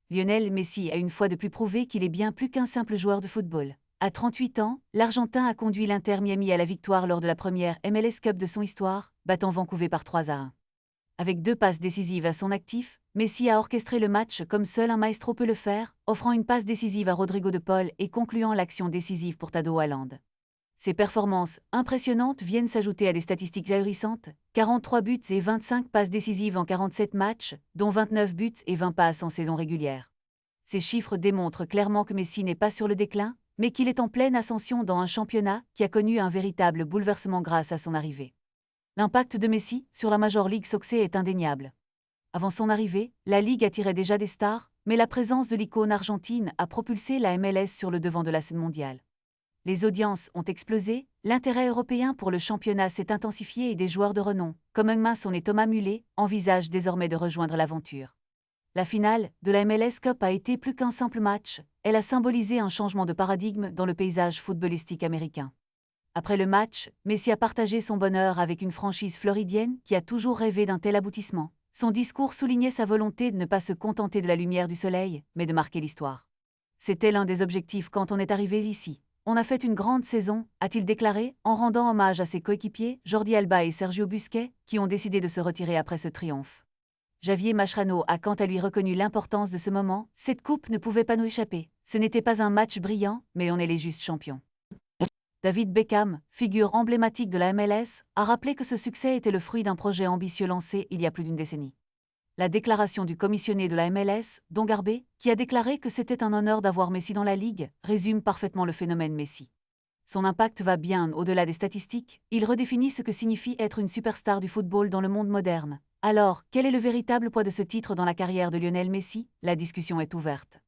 Lionel Messi a une fois de plus prouvé qu'il est bien plus qu'un simple joueur de football. À 38 ans, l'Argentin a conduit l'Inter Miami à la victoire lors de la première MLS Cup de son histoire, battant Vancouver par 3-1. Avec 2 passes décisives à son actif, Messi a orchestré le match comme seul un maestro peut le faire, offrant une passe décisive à Rodrigo de Paul et concluant l'action décisive pour Tado Haaland. Ces performances impressionnantes viennent s'ajouter à des statistiques ahurissantes, 43 buts et 25 passes décisives en 47 matchs, dont 29 buts et 20 passes en saison régulière. Ces chiffres démontrent clairement que Messi n'est pas sur le déclin, mais qu'il est en pleine ascension dans un championnat qui a connu un véritable bouleversement grâce à son arrivée. L'impact de Messi sur la Major League Soccer est indéniable. Avant son arrivée, la Ligue attirait déjà des stars, mais la présence de l'icône argentine a propulsé la MLS sur le devant de la scène mondiale. Les audiences ont explosé, l'intérêt européen pour le championnat s'est intensifié et des joueurs de renom, comme Heung-min Son et Thomas Müller, envisagent désormais de rejoindre l'aventure. La finale de la MLS Cup a été plus qu'un simple match, elle a symbolisé un changement de paradigme dans le paysage footballistique américain. Après le match, Messi a partagé son bonheur avec une franchise floridienne qui a toujours rêvé d'un tel aboutissement. Son discours soulignait sa volonté de ne pas se contenter de la lumière du soleil, mais de marquer l'histoire. C'était l'un des objectifs quand on est arrivé ici. On a fait une grande saison, a-t-il déclaré, en rendant hommage à ses coéquipiers, Jordi Alba et Sergio Busquets, qui ont décidé de se retirer après ce triomphe. Javier Mascherano a quant à lui reconnu l'importance de ce moment, cette coupe ne pouvait pas nous échapper. Ce n'était pas un match brillant, mais on est les justes champions. David Beckham, figure emblématique de la MLS, a rappelé que ce succès était le fruit d'un projet ambitieux lancé il y a plus d'une décennie. La déclaration du commissionné de la MLS, Don Garber, qui a déclaré que c'était un honneur d'avoir Messi dans la Ligue, résume parfaitement le phénomène Messi. Son impact va bien au-delà des statistiques, il redéfinit ce que signifie être une superstar du football dans le monde moderne. Alors, quel est le véritable poids de ce titre dans la carrière de Lionel Messi? La discussion est ouverte.